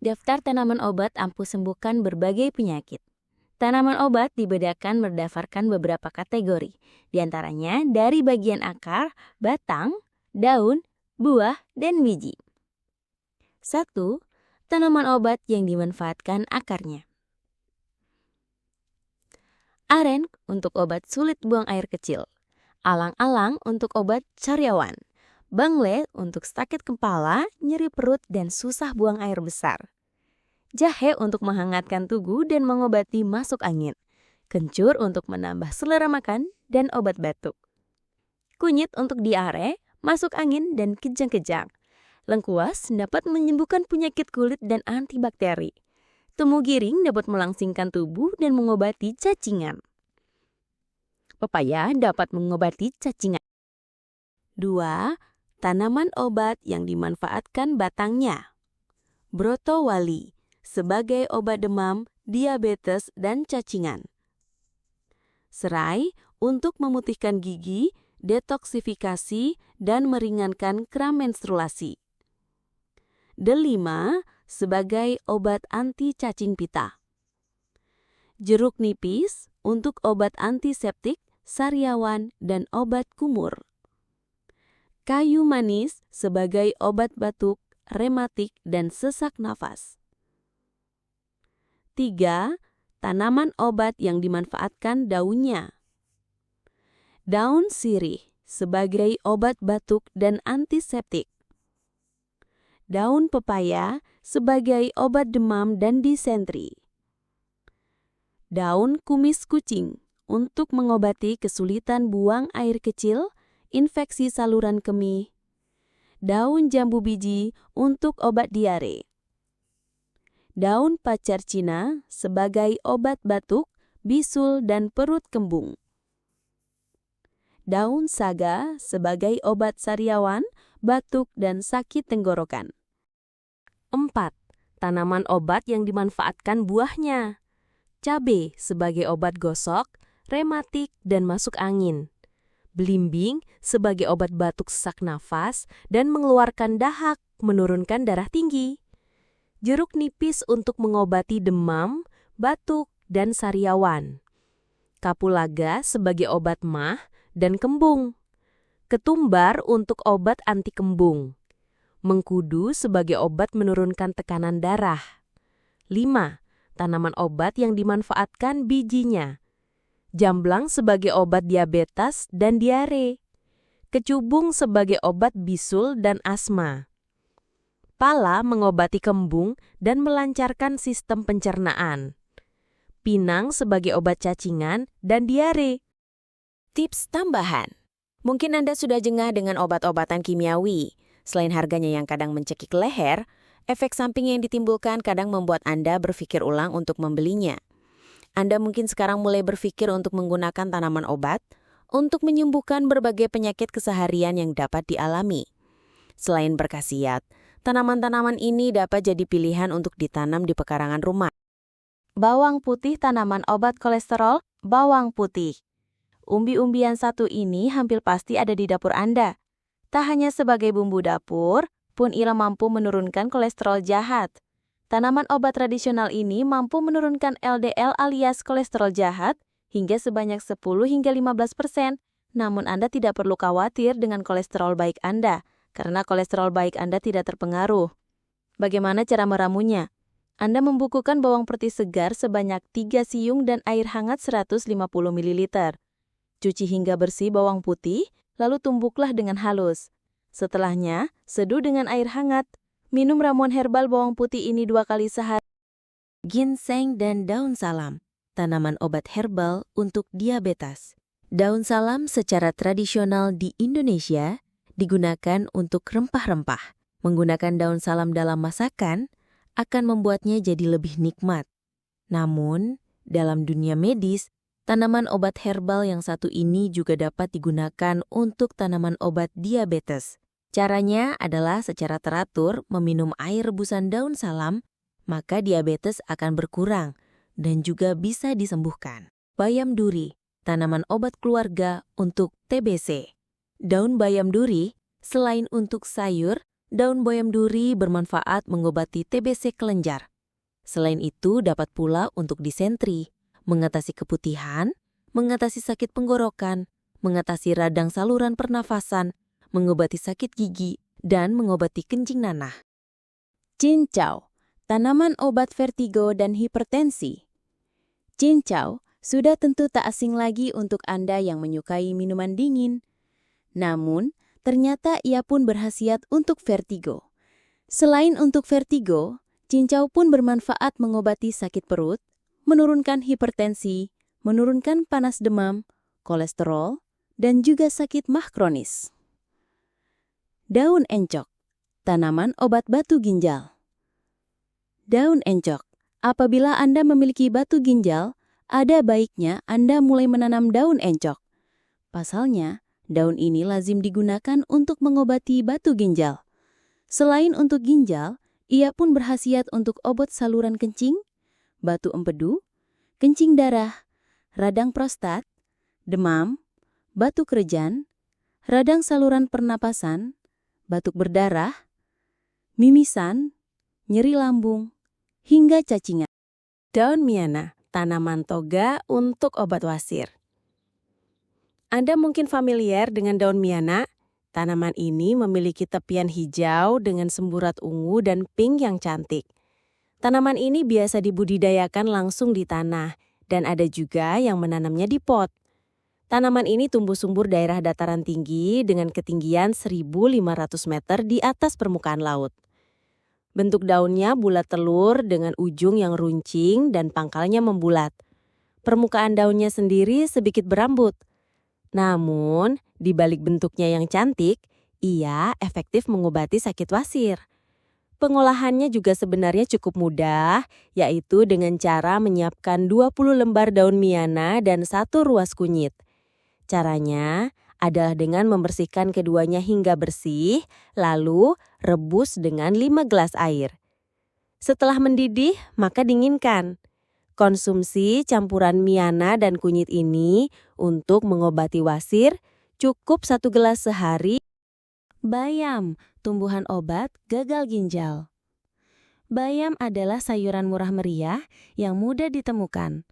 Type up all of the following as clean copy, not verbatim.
Daftar tanaman obat ampuh sembuhkan berbagai penyakit. Tanaman obat dibedakan berdasarkan beberapa kategori, diantaranya dari bagian akar, batang, daun, buah, dan biji. 1. Tanaman obat yang dimanfaatkan akarnya. Aren untuk obat sulit buang air kecil. Alang-alang untuk obat sariawan. Bangle untuk sakit kepala, nyeri perut, dan susah buang air besar. Jahe untuk menghangatkan tubuh dan mengobati masuk angin. Kencur untuk menambah selera makan dan obat batuk. Kunyit untuk diare, masuk angin, dan kejang-kejang. Lengkuas dapat menyembuhkan penyakit kulit dan antibakteri. Temu giring dapat melangsingkan tubuh dan mengobati cacingan. Pepaya dapat mengobati cacingan. 2. Tanaman obat yang dimanfaatkan batangnya. Brotowali sebagai obat demam, diabetes, dan cacingan. Serai untuk memutihkan gigi, detoksifikasi, dan meringankan kram menstruasi. Delima sebagai obat anti cacing pita. Jeruk nipis untuk obat antiseptik, sariawan, dan obat kumur. Kayu manis sebagai obat batuk, rematik, dan sesak nafas. 3. Tanaman obat yang dimanfaatkan daunnya. Daun sirih sebagai obat batuk dan antiseptik. Daun pepaya sebagai obat demam dan disentri. Daun kumis kucing untuk mengobati kesulitan buang air kecil, infeksi saluran kemih. Daun jambu biji untuk obat diare. Daun pacar Cina sebagai obat batuk, bisul, dan perut kembung. Daun saga sebagai obat sariawan, batuk, dan sakit tenggorokan. 4. Tanaman obat yang dimanfaatkan buahnya. Cabai sebagai obat gosok, rematik, dan masuk angin. Belimbing sebagai obat batuk sesak nafas dan mengeluarkan dahak, menurunkan darah tinggi. Jeruk nipis untuk mengobati demam, batuk, dan sariawan. Kapulaga sebagai obat mah dan kembung. Ketumbar untuk obat anti kembung. Mengkudu sebagai obat menurunkan tekanan darah. 5. Tanaman obat yang dimanfaatkan bijinya. Jamblang sebagai obat diabetes dan diare. Kecubung sebagai obat bisul dan asma. Pala mengobati kembung dan melancarkan sistem pencernaan. Pinang sebagai obat cacingan dan diare. Tips tambahan. Mungkin Anda sudah jengah dengan obat-obatan kimiawi. Selain harganya yang kadang mencekik leher, efek samping yang ditimbulkan kadang membuat Anda berpikir ulang untuk membelinya. Anda mungkin sekarang mulai berpikir untuk menggunakan tanaman obat untuk menyembuhkan berbagai penyakit keseharian yang dapat dialami. Selain berkhasiat, tanaman-tanaman ini dapat jadi pilihan untuk ditanam di pekarangan rumah. Bawang putih tanaman obat kolesterol, bawang putih. Umbi-umbian satu ini hampir pasti ada di dapur Anda. Tak hanya sebagai bumbu dapur, pun ia mampu menurunkan kolesterol jahat. Tanaman obat tradisional ini mampu menurunkan LDL alias kolesterol jahat hingga sebanyak 10 hingga 15%. Namun Anda tidak perlu khawatir dengan kolesterol baik Anda, karena kolesterol baik Anda tidak terpengaruh. Bagaimana cara meramunya? Anda membukukan bawang putih segar sebanyak 3 siung dan air hangat 150 ml. Cuci hingga bersih bawang putih, lalu tumbuklah dengan halus. Setelahnya, seduh dengan air hangat. Minum ramuan herbal bawang putih ini 2 kali sehari. Ginseng dan daun salam, tanaman obat herbal untuk diabetes. Daun salam secara tradisional di Indonesia digunakan untuk rempah-rempah. Menggunakan daun salam dalam masakan akan membuatnya jadi lebih nikmat. Namun, dalam dunia medis, tanaman obat herbal yang satu ini juga dapat digunakan untuk tanaman obat diabetes. Caranya adalah secara teratur meminum air rebusan daun salam, maka diabetes akan berkurang dan juga bisa disembuhkan. Bayam duri, tanaman obat keluarga untuk TBC. Daun bayam duri, selain untuk sayur, Daun boyam duri bermanfaat mengobati TBC kelenjar. Selain itu, dapat pula untuk disentri, mengatasi keputihan, mengatasi sakit tenggorokan, mengatasi radang saluran pernafasan, mengobati sakit gigi, dan mengobati kencing nanah. Cincau, tanaman obat vertigo dan hipertensi. Cincau sudah tentu tak asing lagi untuk Anda yang menyukai minuman dingin. Namun, ternyata ia pun berkhasiat untuk vertigo. Selain untuk vertigo, cincau pun bermanfaat mengobati sakit perut, menurunkan hipertensi, menurunkan panas demam, kolesterol, dan juga sakit mah kronis. Daun encok, tanaman obat batu ginjal. Daun encok, apabila Anda memiliki batu ginjal, ada baiknya Anda mulai menanam daun encok. Pasalnya, daun ini lazim digunakan untuk mengobati batu ginjal. Selain untuk ginjal, ia pun berkhasiat untuk obat saluran kencing, batu empedu, kencing darah, radang prostat, demam, batu kerejan, radang saluran pernapasan, batuk berdarah, mimisan, nyeri lambung, hingga cacingan. Daun miana, tanaman toga untuk obat wasir. Anda mungkin familiar dengan daun miana. Tanaman ini memiliki tepian hijau dengan semburat ungu dan pink yang cantik. Tanaman ini biasa dibudidayakan langsung di tanah, dan ada juga yang menanamnya di pot. Tanaman ini tumbuh subur daerah dataran tinggi dengan ketinggian 1.500 meter di atas permukaan laut. Bentuk daunnya bulat telur dengan ujung yang runcing dan pangkalnya membulat. Permukaan daunnya sendiri sedikit berambut. Namun, di balik bentuknya yang cantik, ia efektif mengobati sakit wasir. Pengolahannya juga sebenarnya cukup mudah, yaitu dengan cara menyiapkan 20 lembar daun miana dan 1 ruas kunyit. Caranya adalah dengan membersihkan keduanya hingga bersih, lalu rebus dengan 5 gelas air. Setelah mendidih, maka dinginkan. Konsumsi campuran miana dan kunyit ini untuk mengobati wasir cukup 1 gelas sehari. Bayam, tumbuhan obat gagal ginjal. Bayam adalah sayuran murah meriah yang mudah ditemukan.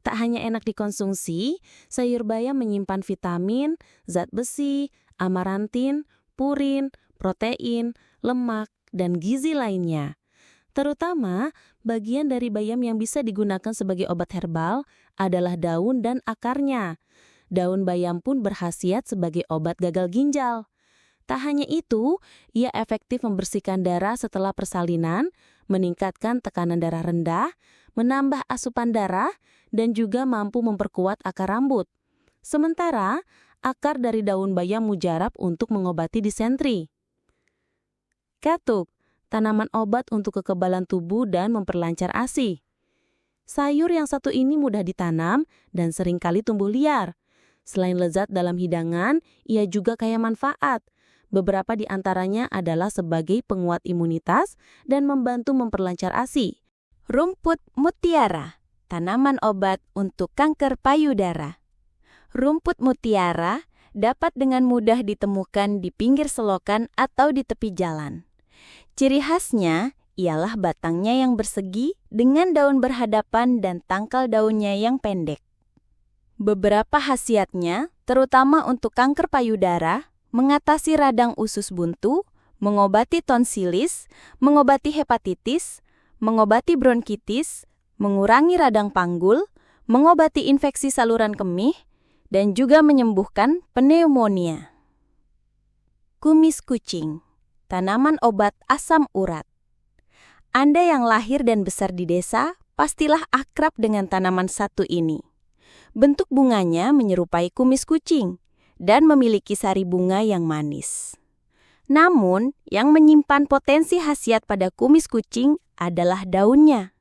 Tak hanya enak dikonsumsi, sayur bayam menyimpan vitamin, zat besi, amarantin, purin, protein, lemak, dan gizi lainnya. Terutama, bagian dari bayam yang bisa digunakan sebagai obat herbal adalah daun dan akarnya. Daun bayam pun berkhasiat sebagai obat gagal ginjal. Tak hanya itu, ia efektif membersihkan darah setelah persalinan, meningkatkan tekanan darah rendah, menambah asupan darah, dan juga mampu memperkuat akar rambut. Sementara, akar dari daun bayam mujarab untuk mengobati disentri. Katuk, tanaman obat untuk kekebalan tubuh dan memperlancar ASI. Sayur yang satu ini mudah ditanam dan seringkali tumbuh liar. Selain lezat dalam hidangan, ia juga kaya manfaat. Beberapa di antaranya adalah sebagai penguat imunitas dan membantu memperlancar ASI. Rumput mutiara, tanaman obat untuk kanker payudara. Rumput mutiara dapat dengan mudah ditemukan di pinggir selokan atau di tepi jalan. Ciri khasnya ialah batangnya yang bersegi dengan daun berhadapan dan tangkal daunnya yang pendek. Beberapa khasiatnya, terutama untuk kanker payudara, mengatasi radang usus buntu, mengobati tonsilis, mengobati hepatitis, mengobati bronkitis, mengurangi radang panggul, mengobati infeksi saluran kemih, dan juga menyembuhkan pneumonia. Kumis kucing, tanaman obat asam urat. Anda yang lahir dan besar di desa, pastilah akrab dengan tanaman satu ini. Bentuk bunganya menyerupai kumis kucing dan memiliki sari bunga yang manis. Namun, yang menyimpan potensi khasiat pada kumis kucing adalah daunnya.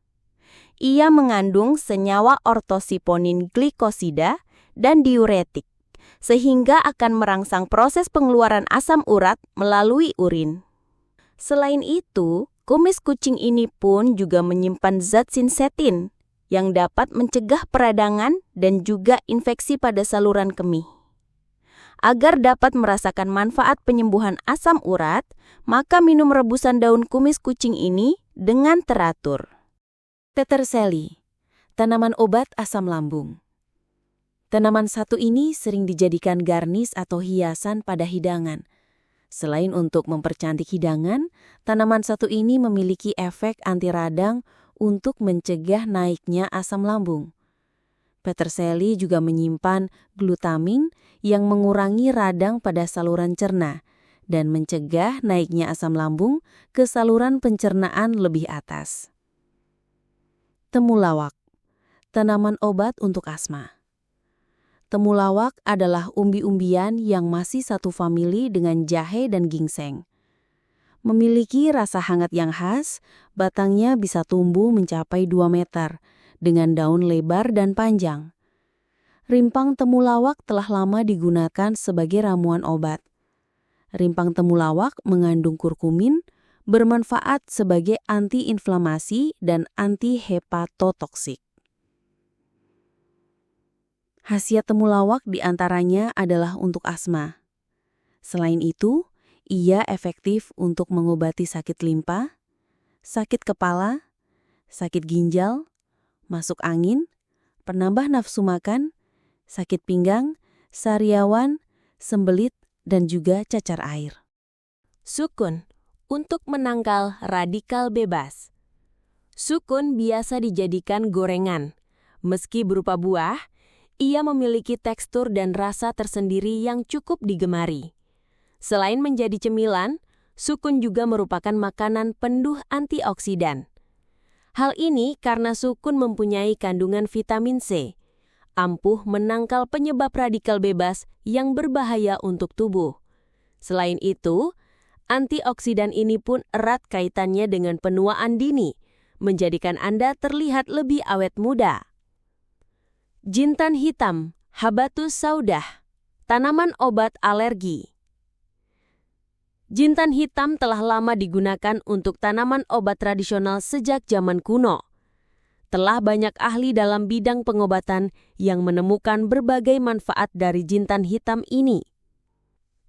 Ia mengandung senyawa ortosiponin glikosida dan diuretik, sehingga akan merangsang proses pengeluaran asam urat melalui urin. Selain itu, kumis kucing ini pun juga menyimpan zat sinsetin yang dapat mencegah peradangan dan juga infeksi pada saluran kemih. Agar dapat merasakan manfaat penyembuhan asam urat, maka minum rebusan daun kumis kucing ini dengan teratur. Peterseli, tanaman obat asam lambung. Tanaman satu ini sering dijadikan garnis atau hiasan pada hidangan. Selain untuk mempercantik hidangan, tanaman satu ini memiliki efek anti radang untuk mencegah naiknya asam lambung. Peterseli juga menyimpan glutamin yang mengurangi radang pada saluran cerna dan mencegah naiknya asam lambung ke saluran pencernaan lebih atas. Temulawak, tanaman obat untuk asma. Temulawak adalah umbi-umbian yang masih satu famili dengan jahe dan ginseng. Memiliki rasa hangat yang khas, batangnya bisa tumbuh mencapai 2 meter, dengan daun lebar dan panjang. Rimpang temulawak telah lama digunakan sebagai ramuan obat. Rimpang temulawak mengandung kurkumin, bermanfaat sebagai anti-inflamasi dan anti-hepatotoksik. Khasiat temulawak diantaranya adalah untuk asma. Selain itu, ia efektif untuk mengobati sakit limpa, sakit kepala, sakit ginjal, masuk angin, penambah nafsu makan, sakit pinggang, sariawan, sembelit, dan juga cacar air. Sukun, untuk menangkal radikal bebas. Sukun biasa dijadikan gorengan. Meski berupa buah, ia memiliki tekstur dan rasa tersendiri yang cukup digemari. Selain menjadi cemilan, sukun juga merupakan makanan penuh antioksidan. Hal ini karena sukun mempunyai kandungan vitamin C, ampuh menangkal penyebab radikal bebas yang berbahaya untuk tubuh. Selain itu, antioksidan ini pun erat kaitannya dengan penuaan dini, menjadikan Anda terlihat lebih awet muda. Jintan hitam, Habatus saudah, tanaman obat alergi. Jintan hitam telah lama digunakan untuk tanaman obat tradisional sejak zaman kuno. Telah banyak ahli dalam bidang pengobatan yang menemukan berbagai manfaat dari jintan hitam ini.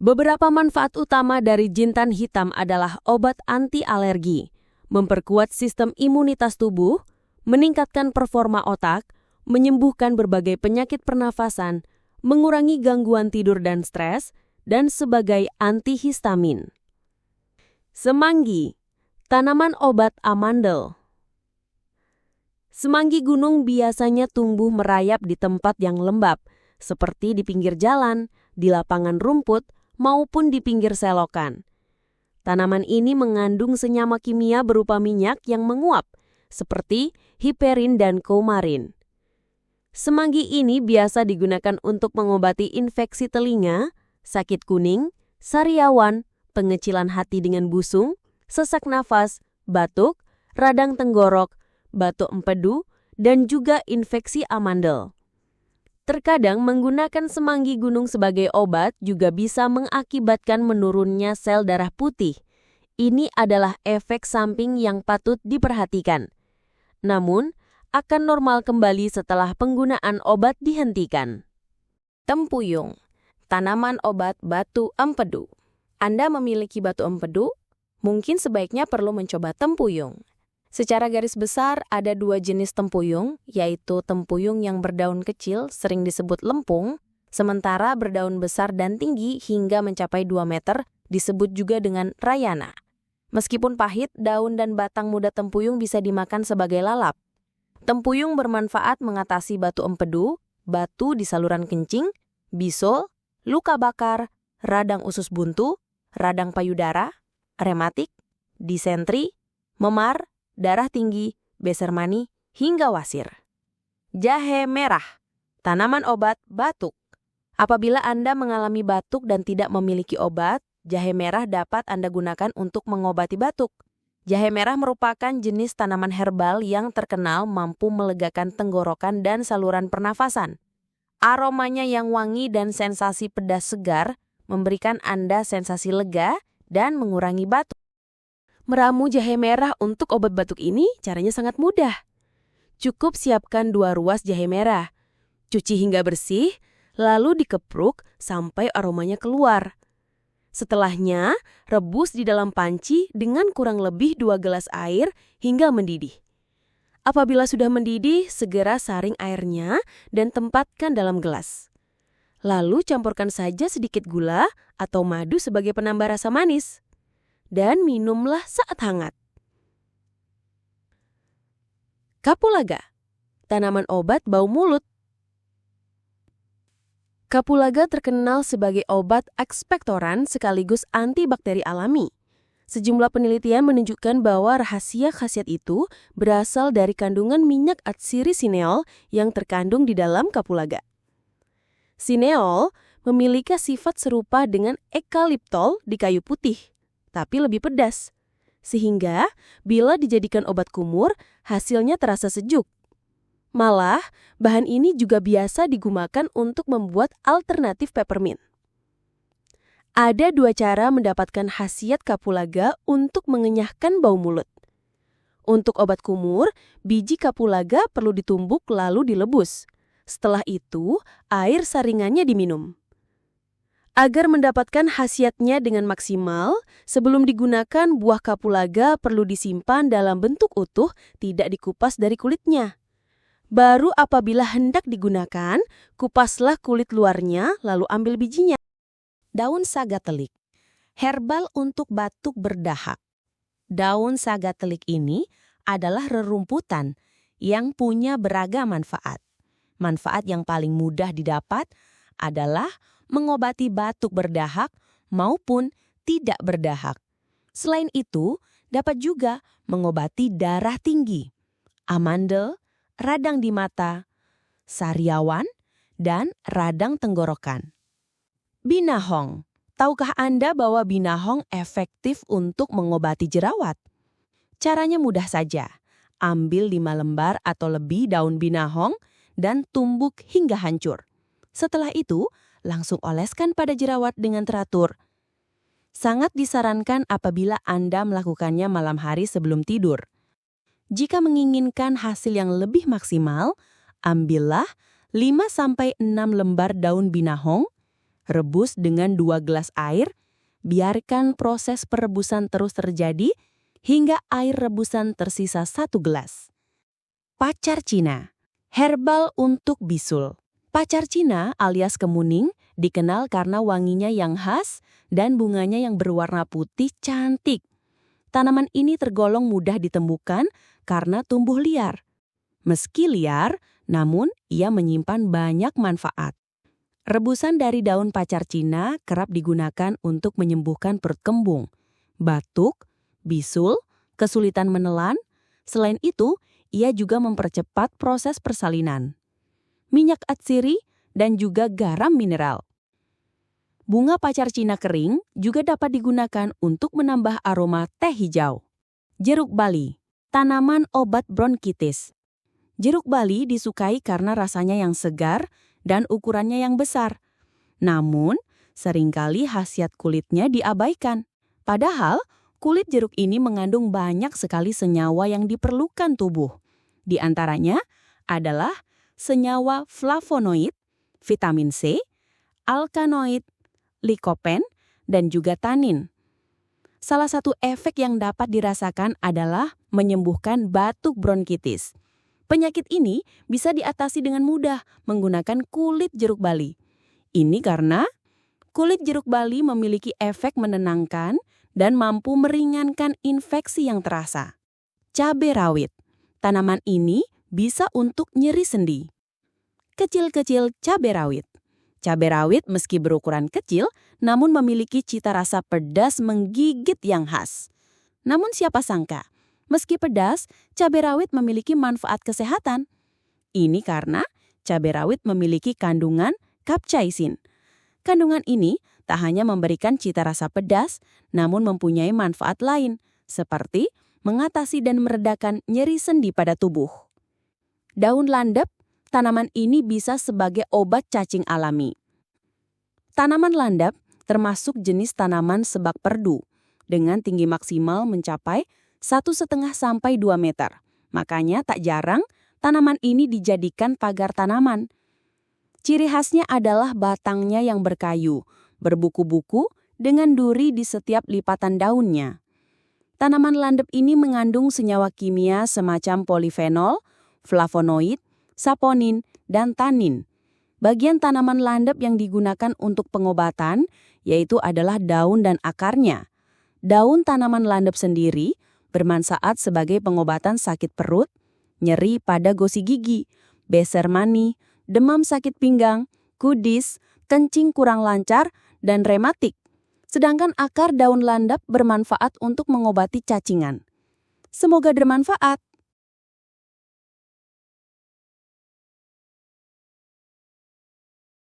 Beberapa manfaat utama dari jintan hitam adalah obat anti alergi, memperkuat sistem imunitas tubuh, meningkatkan performa otak, menyembuhkan berbagai penyakit pernafasan, mengurangi gangguan tidur dan stres, dan sebagai antihistamin. Semanggi, tanaman obat amandel. Semanggi gunung biasanya tumbuh merayap di tempat yang lembab, seperti di pinggir jalan, di lapangan rumput, maupun di pinggir selokan. Tanaman ini mengandung senyawa kimia berupa minyak yang menguap, seperti hiperin dan coumarin. Semanggi ini biasa digunakan untuk mengobati infeksi telinga, sakit kuning, sariawan, pengecilan hati dengan busung, sesak nafas, batuk, radang tenggorok, batuk empedu, dan juga infeksi amandel. Terkadang menggunakan semanggi gunung sebagai obat juga bisa mengakibatkan menurunnya sel darah putih. Ini adalah efek samping yang patut diperhatikan. Namun, akan normal kembali setelah penggunaan obat dihentikan. Tempuyung, tanaman obat batu empedu. Anda memiliki batu empedu? Mungkin sebaiknya perlu mencoba tempuyung. Secara garis besar ada 2 jenis tempuyung, yaitu tempuyung yang berdaun kecil sering disebut lempung, sementara berdaun besar dan tinggi hingga mencapai 2 meter disebut juga dengan rayana. Meskipun pahit, daun dan batang muda tempuyung bisa dimakan sebagai lalap. Tempuyung bermanfaat mengatasi batu empedu, batu di saluran kencing, bisul, luka bakar, radang usus buntu, radang payudara, rematik, disentri, memar, darah tinggi, beser mani, hingga wasir. Jahe merah, tanaman obat batuk. Apabila Anda mengalami batuk dan tidak memiliki obat, jahe merah dapat Anda gunakan untuk mengobati batuk. Jahe merah merupakan jenis tanaman herbal yang terkenal mampu melegakan tenggorokan dan saluran pernafasan. Aromanya yang wangi dan sensasi pedas segar memberikan Anda sensasi lega dan mengurangi batuk. Meramu jahe merah untuk obat batuk ini caranya sangat mudah. Cukup siapkan 2 ruas jahe merah. Cuci hingga bersih, lalu dikepruk sampai aromanya keluar. Setelahnya, rebus di dalam panci dengan kurang lebih 2 gelas air hingga mendidih. Apabila sudah mendidih, segera saring airnya dan tempatkan dalam gelas. Lalu campurkan saja sedikit gula atau madu sebagai penambah rasa manis. Dan minumlah saat hangat. Kapulaga, tanaman obat bau mulut. Kapulaga terkenal sebagai obat ekspektoran sekaligus antibakteri alami. Sejumlah penelitian menunjukkan bahwa rahasia khasiat itu berasal dari kandungan minyak atsiri sineol yang terkandung di dalam kapulaga. Sineol memiliki sifat serupa dengan ekaliptol di kayu putih, tapi lebih pedas. Sehingga bila dijadikan obat kumur, hasilnya terasa sejuk. Malah, bahan ini juga biasa digunakan untuk membuat alternatif peppermint. Ada 2 cara mendapatkan khasiat kapulaga untuk mengenyahkan bau mulut. Untuk obat kumur, biji kapulaga perlu ditumbuk lalu dilebus. Setelah itu, air saringannya diminum. Agar mendapatkan khasiatnya dengan maksimal, sebelum digunakan buah kapulaga perlu disimpan dalam bentuk utuh, tidak dikupas dari kulitnya. Baru apabila hendak digunakan, kupaslah kulit luarnya lalu ambil bijinya. Daun saga telik, herbal untuk batuk berdahak. Daun saga telik ini adalah rerumputan yang punya beragam manfaat. Manfaat yang paling mudah didapat adalah mengobati batuk berdahak maupun tidak berdahak. Selain itu, dapat juga mengobati darah tinggi, amandel, radang di mata, sariawan, dan radang tenggorokan. Binahong. Tahukah Anda bahwa binahong efektif untuk mengobati jerawat? Caranya mudah saja. Ambil 5 lembar atau lebih daun binahong dan tumbuk hingga hancur. Setelah itu, langsung oleskan pada jerawat dengan teratur. Sangat disarankan apabila Anda melakukannya malam hari sebelum tidur. Jika menginginkan hasil yang lebih maksimal, ambillah 5-6 lembar daun binahong, rebus dengan 2 gelas air, biarkan proses perebusan terus terjadi hingga air rebusan tersisa 1 gelas. Pacar Cina, herbal untuk bisul. Pacar Cina alias kemuning dikenal karena wanginya yang khas dan bunganya yang berwarna putih cantik. Tanaman ini tergolong mudah ditemukan karena tumbuh liar. Meski liar, namun ia menyimpan banyak manfaat. Rebusan dari daun pacar Cina kerap digunakan untuk menyembuhkan perut kembung, batuk, bisul, kesulitan menelan. Selain itu, ia juga mempercepat proses persalinan. Minyak atsiri dan juga garam mineral. Bunga pacar Cina kering juga dapat digunakan untuk menambah aroma teh hijau. Jeruk bali, tanaman obat bronkitis. Jeruk bali disukai karena rasanya yang segar dan ukurannya yang besar. Namun, seringkali khasiat kulitnya diabaikan. Padahal, kulit jeruk ini mengandung banyak sekali senyawa yang diperlukan tubuh. Di antaranya adalah senyawa flavonoid, vitamin C, alkanoid, likopen, dan juga tanin. Salah satu efek yang dapat dirasakan adalah menyembuhkan batuk bronkitis. Penyakit ini bisa diatasi dengan mudah menggunakan kulit jeruk bali. Ini karena kulit jeruk bali memiliki efek menenangkan dan mampu meringankan infeksi yang terasa. Cabai rawit. Tanaman ini bisa untuk nyeri sendi. Kecil-kecil cabai rawit. Cabai rawit meski berukuran kecil, namun memiliki cita rasa pedas menggigit yang khas. Namun siapa sangka, meski pedas, cabai rawit memiliki manfaat kesehatan. Ini karena cabai rawit memiliki kandungan capsaicin. Kandungan ini tak hanya memberikan cita rasa pedas, namun mempunyai manfaat lain, seperti mengatasi dan meredakan nyeri sendi pada tubuh. Daun landep. Tanaman ini bisa sebagai obat cacing alami. Tanaman landap termasuk jenis tanaman sebak perdu dengan tinggi maksimal mencapai 1,5 sampai 2 meter. Makanya tak jarang tanaman ini dijadikan pagar tanaman. Ciri khasnya adalah batangnya yang berkayu, berbuku-buku, dengan duri di setiap lipatan daunnya. Tanaman landep ini mengandung senyawa kimia semacam polifenol, flavonoid, saponin, dan tanin. Bagian tanaman landep yang digunakan untuk pengobatan yaitu adalah daun dan akarnya. Daun tanaman landep sendiri bermanfaat sebagai pengobatan sakit perut, nyeri pada gosok gigi, beser mani, demam sakit pinggang, kudis, kencing kurang lancar, dan rematik. Sedangkan akar daun landep bermanfaat untuk mengobati cacingan. Semoga bermanfaat.